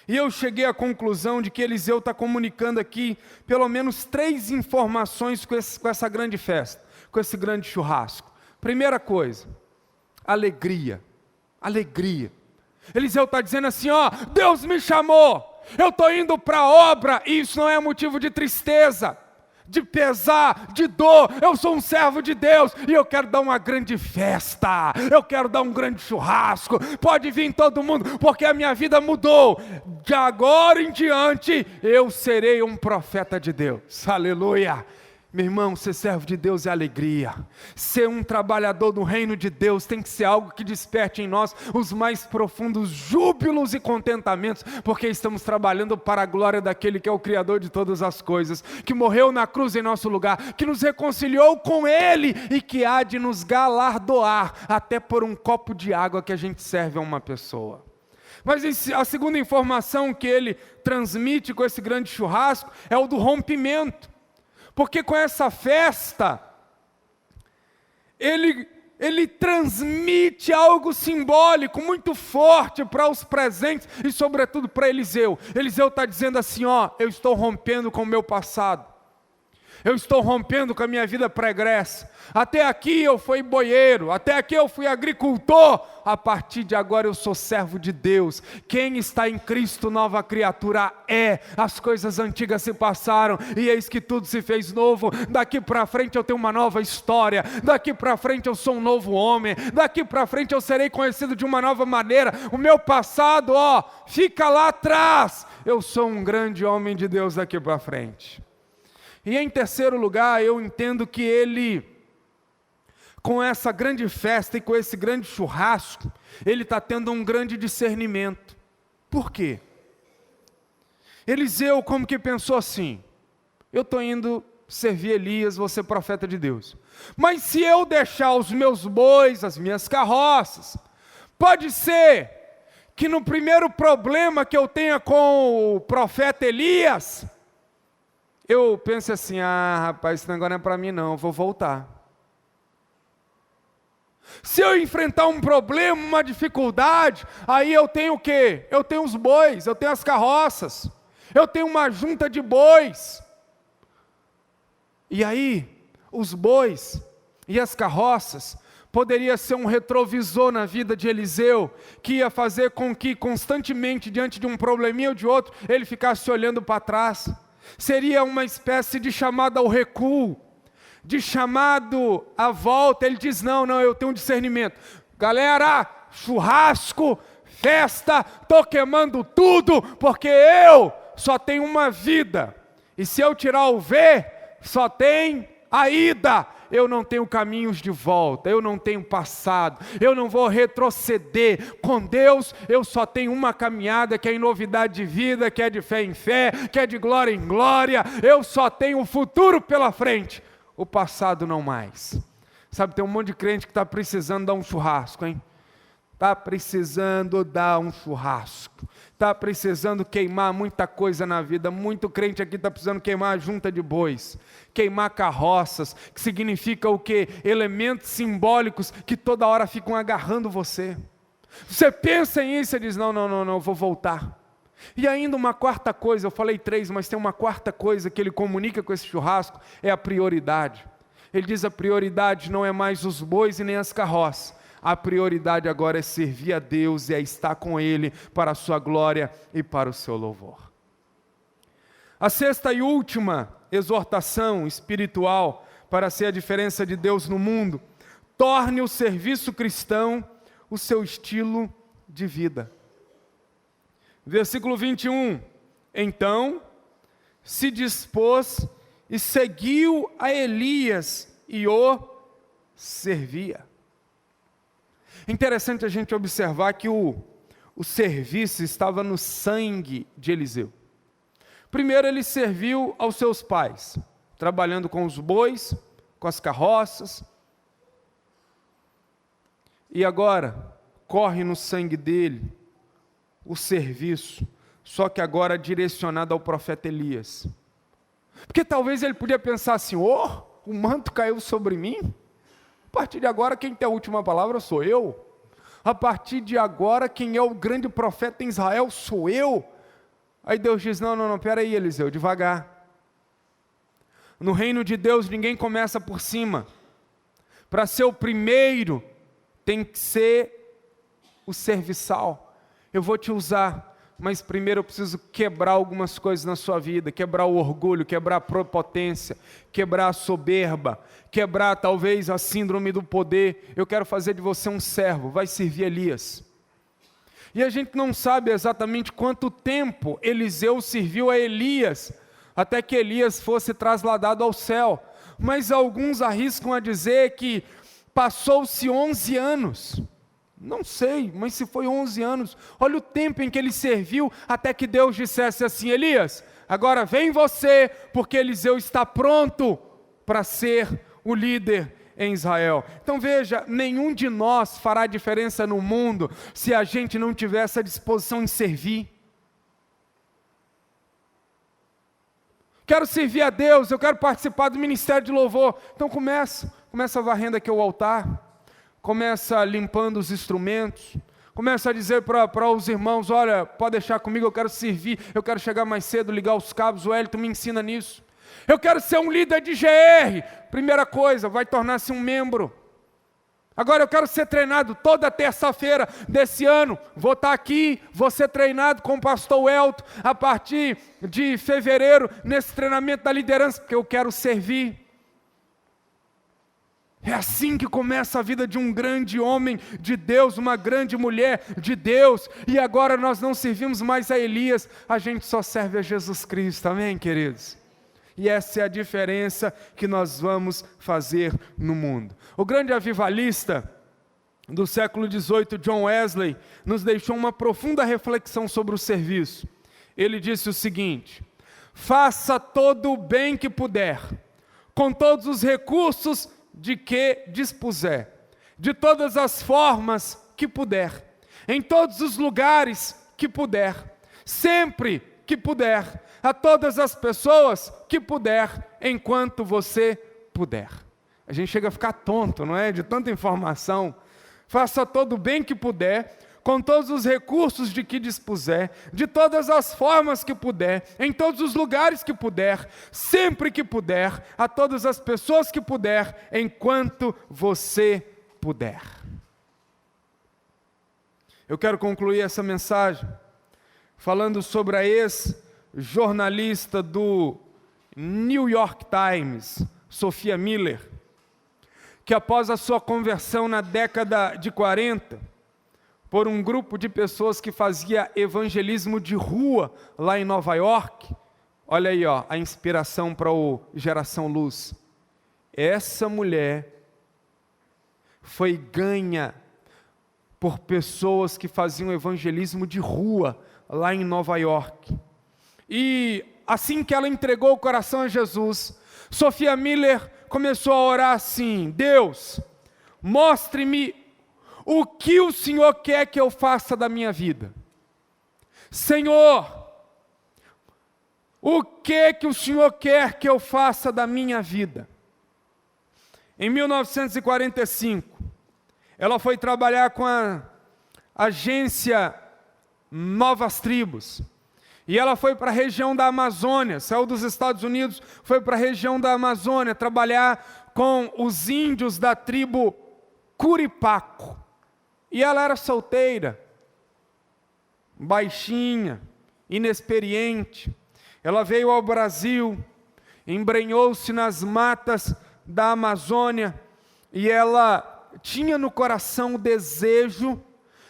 e eu cheguei à conclusão de que Eliseu está comunicando aqui, pelo menos 3 informações com essa grande festa, com esse grande churrasco. Primeira coisa, Alegria. Alegria. Eliseu está dizendo assim, ó, Deus me chamou, eu estou indo para a obra, e isso não é motivo de tristeza, de pesar, de dor. Eu sou um servo de Deus e eu quero dar uma grande festa, eu quero dar um grande churrasco, pode vir todo mundo, porque a minha vida mudou. De agora em diante eu serei um profeta de Deus. Aleluia. Meu irmão, ser servo de Deus é alegria. Ser um trabalhador do reino de Deus tem que ser algo que desperte em nós os mais profundos júbilos e contentamentos, porque estamos trabalhando para a glória daquele que é o Criador de todas as coisas, que morreu na cruz em nosso lugar, que nos reconciliou com Ele e que há de nos galardoar, até por um copo de água que a gente serve a uma pessoa. Mas a segunda informação que ele transmite com esse grande churrasco é o do rompimento. Porque com essa festa, ele transmite algo simbólico muito forte para os presentes e sobretudo para Eliseu. Eliseu está dizendo assim, ó, eu estou rompendo com o meu passado. Eu estou rompendo com a minha vida pregressa. Até aqui eu fui boieiro, até aqui eu fui agricultor. A partir de agora eu sou servo de Deus. Quem está em Cristo, nova criatura é. As coisas antigas se passaram e eis que tudo se fez novo. Daqui para frente eu tenho uma nova história. Daqui para frente eu sou um novo homem. Daqui para frente eu serei conhecido de uma nova maneira. O meu passado, ó, fica lá atrás. Eu sou um grande homem de Deus daqui para frente. E em terceiro lugar, eu entendo que ele, com essa grande festa e com esse grande churrasco, ele está tendo um grande discernimento. Por quê? Eliseu como que pensou assim, eu estou indo servir Elias, vou ser profeta de Deus. Mas se eu deixar os meus bois, as minhas carroças, pode ser que no primeiro problema que eu tenha com o profeta Elias, eu penso assim, rapaz, esse negócio não é para mim não, eu vou voltar. Se eu enfrentar um problema, uma dificuldade, aí eu tenho o quê? Eu tenho os bois, eu tenho as carroças, eu tenho uma junta de bois. E aí, os bois e as carroças poderia ser um retrovisor na vida de Eliseu, que ia fazer com que constantemente, diante de um probleminha ou de outro, ele ficasse olhando para trás. Seria uma espécie de chamado ao recuo, de chamado à volta. Ele diz, não, eu tenho um discernimento. Galera, churrasco, festa, estou queimando tudo, porque eu só tenho uma vida. E se eu tirar o V, só tem a ida. Eu não tenho caminhos de volta, eu não tenho passado, eu não vou retroceder. Com Deus eu só tenho uma caminhada, que é em novidade de vida, que é de fé em fé, que é de glória em glória. Eu só tenho o futuro pela frente, o passado não mais. Sabe, tem um monte de crente que está precisando dar um churrasco, hein? Está precisando dar um churrasco, está precisando queimar muita coisa na vida. Muito crente aqui está precisando queimar a junta de bois, queimar carroças, que significa o quê? Elementos simbólicos que toda hora ficam agarrando você. Você pensa em isso e diz, não, eu vou voltar. E ainda uma quarta coisa, eu falei 3, mas tem uma quarta coisa que ele comunica com esse churrasco, é a prioridade. Ele diz, a prioridade não é mais os bois e nem as carroças. A prioridade agora é servir a Deus e é estar com Ele para a sua glória e para o seu louvor. A sexta e última exortação espiritual para ser a diferença de Deus no mundo: torne o serviço cristão o seu estilo de vida. Versículo 21, então se dispôs e seguiu a Elias e o servia. Interessante a gente observar que o serviço estava no sangue de Eliseu. Primeiro ele serviu aos seus pais, trabalhando com os bois, com as carroças. E agora, corre no sangue dele o serviço, só que agora direcionado ao profeta Elias. Porque talvez ele podia pensar assim, o manto caiu sobre mim? A partir de agora, quem tem a última palavra sou eu. A partir de agora, quem é o grande profeta em Israel sou eu. Aí Deus diz, não, peraí, Eliseu, devagar. No reino de Deus, ninguém começa por cima. Para ser o primeiro, tem que ser o serviçal. Eu vou te usar, mas primeiro eu preciso quebrar algumas coisas na sua vida, quebrar o orgulho, quebrar a prepotência, quebrar a soberba, quebrar talvez a síndrome do poder. Eu quero fazer de você um servo, vai servir Elias. E a gente não sabe exatamente quanto tempo Eliseu serviu a Elias, até que Elias fosse trasladado ao céu. Mas alguns arriscam a dizer que passou-se 11 anos. Não sei, mas se foi 11 anos, olha o tempo em que ele serviu, até que Deus dissesse assim: Elias, agora vem você, porque Eliseu está pronto para ser o líder em Israel. Então veja, nenhum de nós fará diferença no mundo se a gente não tiver essa disposição em servir. Quero servir a Deus, eu quero participar do ministério de louvor. Então começa varrendo aqui o altar, começa limpando os instrumentos, começa a dizer para os irmãos: olha, pode deixar comigo, eu quero servir, eu quero chegar mais cedo, ligar os cabos, o Hélito me ensina nisso. Eu quero ser um líder de GR. Primeira coisa, vai tornar-se um membro. Agora eu quero ser treinado toda terça-feira desse ano. Vou estar aqui, vou ser treinado com o pastor Elton a partir de fevereiro, nesse treinamento da liderança, porque eu quero servir. É assim que começa a vida de um grande homem de Deus, uma grande mulher de Deus. E agora nós não servimos mais a Elias, a gente só serve a Jesus Cristo, amém, queridos? E essa é a diferença que nós vamos fazer no mundo. O grande avivalista do século XVIII, John Wesley, nos deixou uma profunda reflexão sobre o serviço. Ele disse o seguinte: faça todo o bem que puder, com todos os recursos de que dispuser, de todas as formas que puder, em todos os lugares que puder, sempre que puder, a todas as pessoas que puder, enquanto você puder. A gente chega a ficar tonto, não é? De tanta informação. Faça todo o bem que puder, com todos os recursos de que dispuser, de todas as formas que puder, em todos os lugares que puder, sempre que puder, a todas as pessoas que puder, enquanto você puder. Eu quero concluir essa mensagem falando sobre a ex-jornalista do New York Times, Sophia Miller, que após a sua conversão na década de 40, por um grupo de pessoas que fazia evangelismo de rua lá em Nova York, olha aí, ó, a inspiração para o Geração Luz. Essa mulher foi ganha por pessoas que faziam evangelismo de rua lá em Nova York. E assim que ela entregou o coração a Jesus, Sophia Miller começou a orar assim: Deus, mostre-me o que o Senhor quer que eu faça da minha vida. Senhor, o que o Senhor quer que eu faça da minha vida? Em 1945, ela foi trabalhar com a agência Novas Tribos. E ela foi para a região da Amazônia, saiu dos Estados Unidos, foi para a região da Amazônia trabalhar com os índios da tribo Curipaco. E ela era solteira, baixinha, inexperiente. Ela veio ao Brasil, embrenhou-se nas matas da Amazônia, e ela tinha no coração o desejo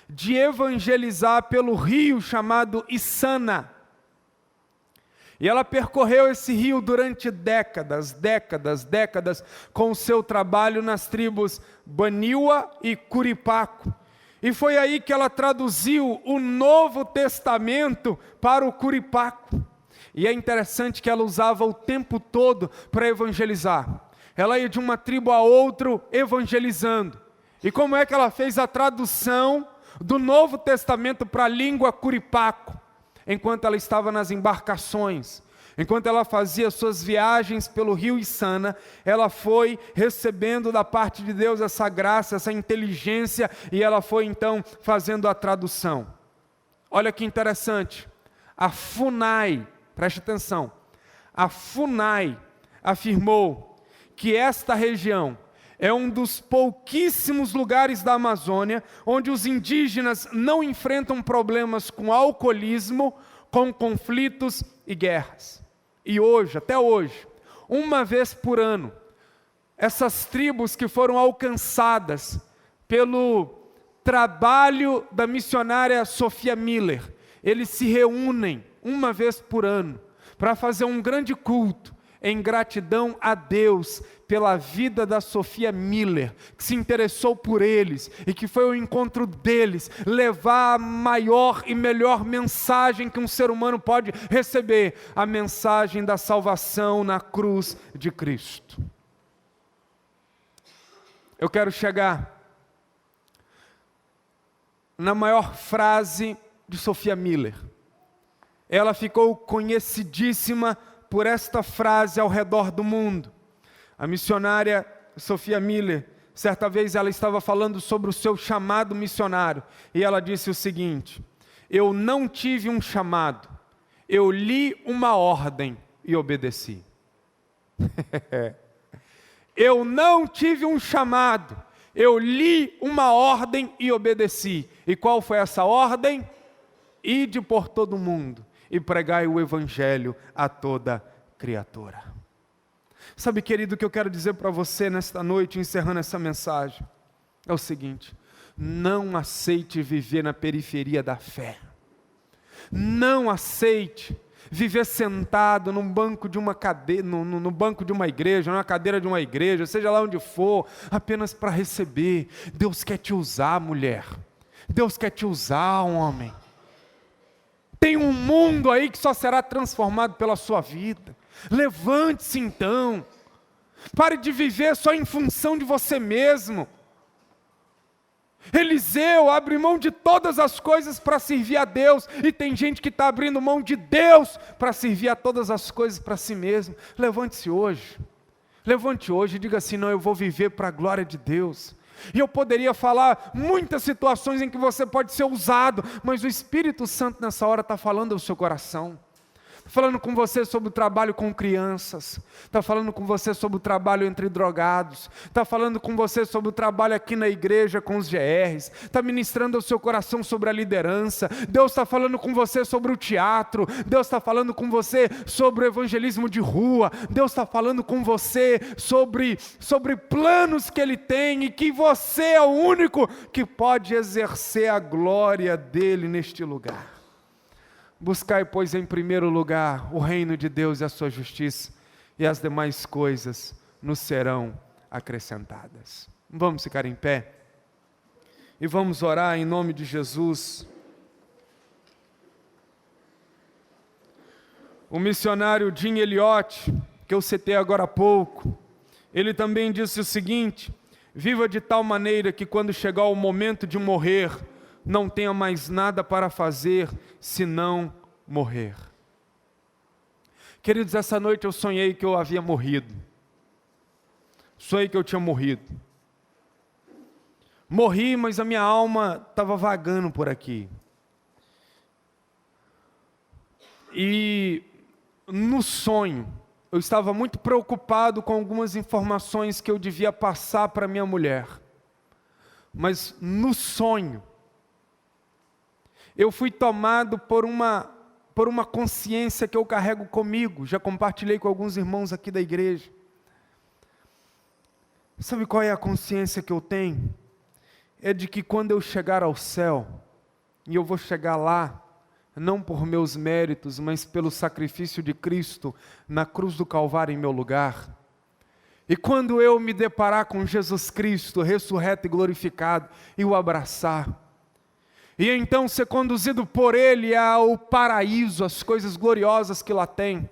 de evangelizar pelo rio chamado Içana. E ela percorreu esse rio durante décadas, com o seu trabalho nas tribos Baniwa e Curipaco. E foi aí que ela traduziu o Novo Testamento para o Curipaco. E é interessante que ela usava o tempo todo para evangelizar. Ela ia de uma tribo a outra evangelizando. E como é que ela fez a tradução do Novo Testamento para a língua Curipaco? Enquanto ela estava nas embarcações, enquanto ela fazia suas viagens pelo rio Içana, ela foi recebendo da parte de Deus essa graça, essa inteligência, e ela foi então fazendo a tradução. Olha que interessante, a FUNAI, preste atenção, a FUNAI afirmou que esta região É um dos pouquíssimos lugares da Amazônia onde os indígenas não enfrentam problemas com alcoolismo, com conflitos e guerras. E hoje, até hoje, uma vez por ano, essas tribos que foram alcançadas pelo trabalho da missionária Sophia Miller, eles se reúnem uma vez por ano para fazer um grande culto em gratidão a Deus pela vida da Sophia Miller, que se interessou por eles e que foi ao encontro deles levar a maior e melhor mensagem que um ser humano pode receber, a mensagem da salvação na cruz de Cristo. Eu quero chegar na maior frase de Sophia Miller. Ela ficou conhecidíssima por esta frase ao redor do mundo. A missionária Sophia Miller, certa vez ela estava falando sobre o seu chamado missionário, e ela disse o seguinte: eu não tive um chamado, eu li uma ordem e obedeci. Eu não tive um chamado, eu li uma ordem e obedeci. E qual foi essa ordem? Ide por todo mundo e pregai o evangelho a toda criatura. Sabe, querido, o que eu quero dizer para você nesta noite, encerrando essa mensagem, é o seguinte: não aceite viver na periferia da fé. Não aceite viver sentado num banco de uma cadeira, no banco de uma igreja, numa cadeira de uma igreja, seja lá onde for, apenas para receber. Deus quer te usar, mulher. Deus quer te usar, homem. Tem um mundo aí que só será transformado pela sua vida. Levante-se então. Pare de viver só em função de você mesmo. Eliseu abre mão de todas as coisas para servir a Deus, e tem gente que está abrindo mão de Deus para servir a todas as coisas para si mesmo. Levante-se hoje. Levante hoje e diga assim: não, eu vou viver para a glória de Deus. E eu poderia falar muitas situações em que você pode ser usado, mas o Espírito Santo nessa hora está falando ao seu coração. Está falando com você sobre o trabalho com crianças, está falando com você sobre o trabalho entre drogados, está falando com você sobre o trabalho aqui na igreja com os GRs, está ministrando ao seu coração sobre a liderança. Deus está falando com você sobre o teatro, Deus está falando com você sobre o evangelismo de rua, Deus está falando com você sobre planos que Ele tem, e que você é o único que pode exercer a glória dEle neste lugar. Buscai, pois, em primeiro lugar o reino de Deus e a sua justiça, e as demais coisas nos serão acrescentadas. Vamos ficar em pé e vamos orar em nome de Jesus. O missionário Jim Elliot, que eu citei agora há pouco, ele também disse o seguinte: viva de tal maneira que quando chegar o momento de morrer, não tenha mais nada para fazer senão morrer. Queridos, essa noite eu sonhei que eu havia morrido. Sonhei que eu tinha morrido. Morri, mas a minha alma estava vagando por aqui. E no sonho, eu estava muito preocupado com algumas informações que eu devia passar para minha mulher. Mas no sonho, eu fui tomado por uma consciência que eu carrego comigo. Já compartilhei com alguns irmãos aqui da igreja. Sabe qual é a consciência que eu tenho? É de que quando eu chegar ao céu, e eu vou chegar lá, não por meus méritos, mas pelo sacrifício de Cristo na cruz do Calvário em meu lugar. E quando eu me deparar com Jesus Cristo, ressurreto e glorificado, e o abraçar, e então ser conduzido por Ele ao paraíso, as coisas gloriosas que lá tem,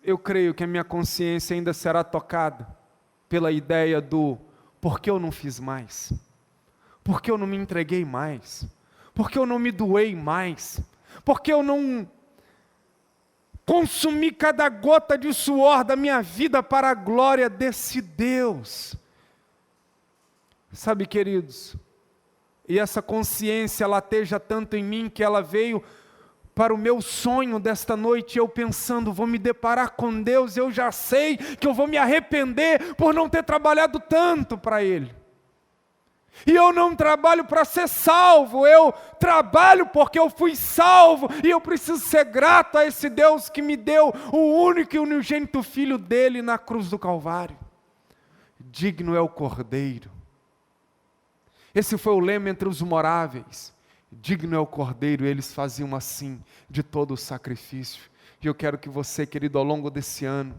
eu creio que a minha consciência ainda será tocada pela ideia do: por que eu não fiz mais? Por que eu não me entreguei mais? Por que eu não me doei mais? Por que eu não consumi cada gota de suor da minha vida para a glória desse Deus? Sabe, queridos, e essa consciência lateja tanto em mim que ela veio para o meu sonho desta noite, eu pensando, vou me deparar com Deus, eu já sei que eu vou me arrepender por não ter trabalhado tanto para Ele. E eu não trabalho para ser salvo, eu trabalho porque eu fui salvo, e eu preciso ser grato a esse Deus que me deu o único e unigênito Filho dele na cruz do Calvário. Digno é o Cordeiro. Esse foi o lema entre os moráveis. Digno é o Cordeiro, e eles faziam assim, de todo o sacrifício. E eu quero que você, querido, ao longo desse ano,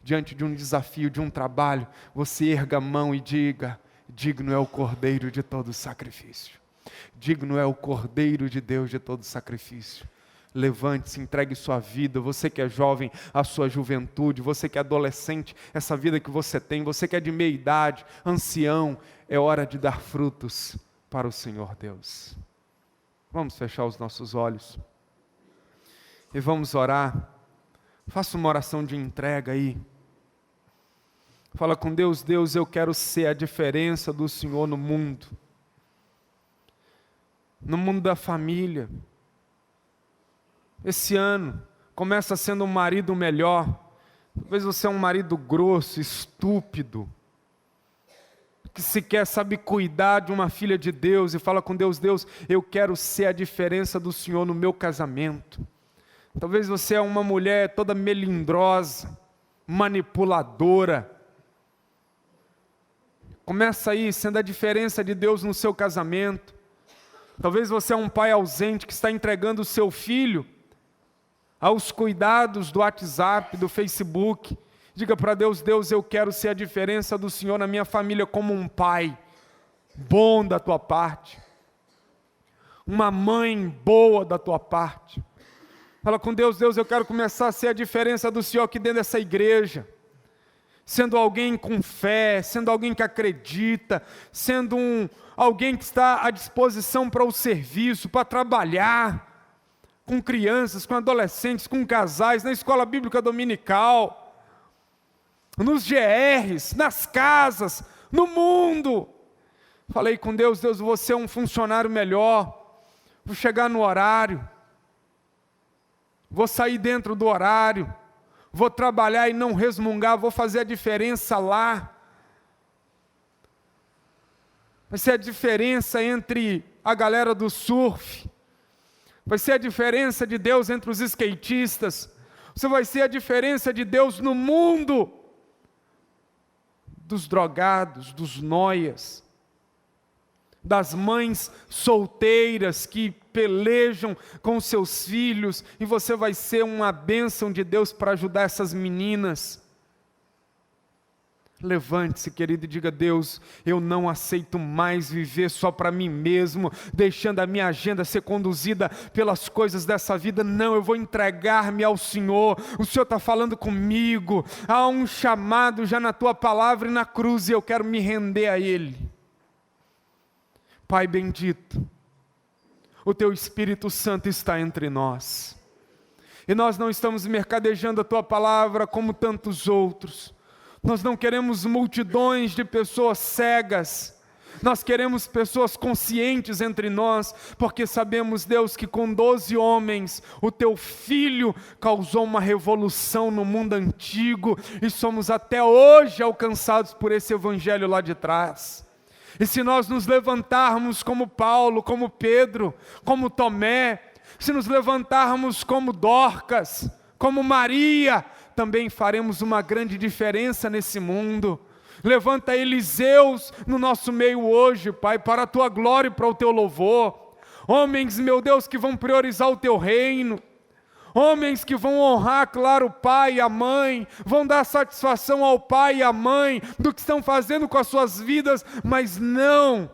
diante de um desafio, de um trabalho, você erga a mão e diga: digno é o Cordeiro de todo o sacrifício. Digno é o Cordeiro de Deus de todo o sacrifício. Levante-se, entregue sua vida, você que é jovem, a sua juventude, você que é adolescente, essa vida que você tem, você que é de meia idade, ancião, é hora de dar frutos para o Senhor Deus. Vamos fechar os nossos olhos e vamos orar. Faça uma oração de entrega aí. Fala com Deus: Deus, eu quero ser a diferença do Senhor no mundo da família. Esse ano, começa sendo um marido melhor. Talvez você é um marido grosso, estúpido, que sequer sabe cuidar de uma filha de Deus, e fala com Deus: Deus, eu quero ser a diferença do Senhor no meu casamento. Talvez você é uma mulher toda melindrosa, manipuladora. Começa aí sendo a diferença de Deus no seu casamento. Talvez você é um pai ausente que está entregando o seu filho aos cuidados do WhatsApp, do Facebook. Diga para Deus: Deus, eu quero ser a diferença do Senhor na minha família como um pai bom da tua parte, uma mãe boa da tua parte. Fala com Deus: Deus, eu quero começar a ser a diferença do Senhor aqui dentro dessa igreja, sendo alguém com fé, sendo alguém que acredita, sendo alguém que está à disposição para o serviço, para trabalhar com crianças, com adolescentes, com casais, na escola bíblica dominical, nos GRs, nas casas, no mundo. Falei com Deus: Deus, você é um funcionário melhor, vou chegar no horário, vou sair dentro do horário, vou trabalhar e não resmungar, vou fazer a diferença lá. Vai ser a diferença entre a galera do surf, vai ser a diferença de Deus entre os skatistas, você vai ser a diferença de Deus no mundo dos drogados, dos nóias, das mães solteiras que pelejam com seus filhos, e você vai ser uma bênção de Deus para ajudar essas meninas. Levante-se, querido, e diga: Deus, eu não aceito mais viver só para mim mesmo, deixando a minha agenda ser conduzida pelas coisas dessa vida. Não, eu vou entregar-me ao Senhor. O Senhor está falando comigo, há um chamado já na tua palavra e na cruz, e eu quero me render a Ele. Pai bendito, o teu Espírito Santo está entre nós, e nós não estamos mercadejando a tua palavra como tantos outros. Nós não queremos multidões de pessoas cegas, nós queremos pessoas conscientes entre nós, porque sabemos, Deus, que com 12 homens, o teu Filho causou uma revolução no mundo antigo, e somos até hoje alcançados por esse evangelho lá de trás. E se nós nos levantarmos como Paulo, como Pedro, como Tomé, se nos levantarmos como Dorcas, como Maria, também faremos uma grande diferença nesse mundo. Levanta Eliseus no nosso meio hoje, Pai, para a tua glória e para o teu louvor. Homens, meu Deus, que vão priorizar o teu reino. Homens que vão honrar, claro, o pai e a mãe, vão dar satisfação ao pai e à mãe do que estão fazendo com as suas vidas, mas não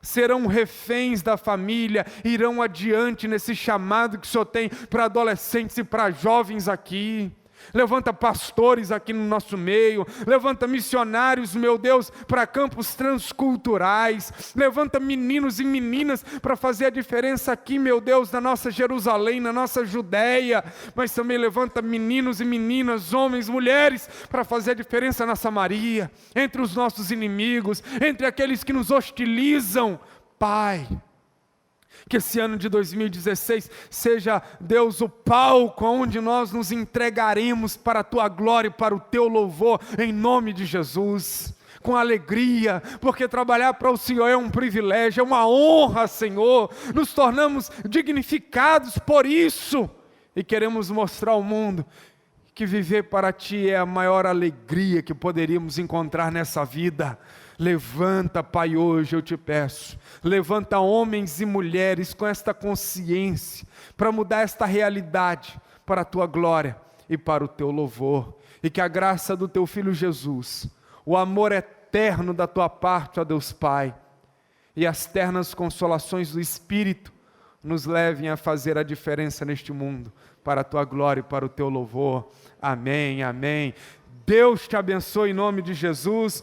serão reféns da família, irão adiante nesse chamado que o Senhor tem para adolescentes e para jovens aqui. Levanta pastores aqui no nosso meio, levanta missionários, meu Deus, para campos transculturais, levanta meninos e meninas para fazer a diferença aqui, meu Deus, na nossa Jerusalém, na nossa Judéia, mas também levanta meninos e meninas, homens, mulheres, para fazer a diferença na Samaria, entre os nossos inimigos, entre aqueles que nos hostilizam. Pai, Que esse ano de 2016 seja, Deus, o palco onde nós nos entregaremos para a Tua glória e para o Teu louvor, em nome de Jesus. Com alegria, porque trabalhar para o Senhor é um privilégio, é uma honra, Senhor. Nos tornamos dignificados por isso e queremos mostrar ao mundo que viver para Ti é a maior alegria que poderíamos encontrar nessa vida. Levanta, Pai, hoje eu te peço, levanta homens e mulheres com esta consciência, para mudar esta realidade, para a Tua glória e para o Teu louvor, e que a graça do Teu Filho Jesus, o amor eterno da Tua parte, ó Deus Pai, e as ternas consolações do Espírito, nos levem a fazer a diferença neste mundo, para a Tua glória e para o Teu louvor. Amém, amém. Deus te abençoe em nome de Jesus.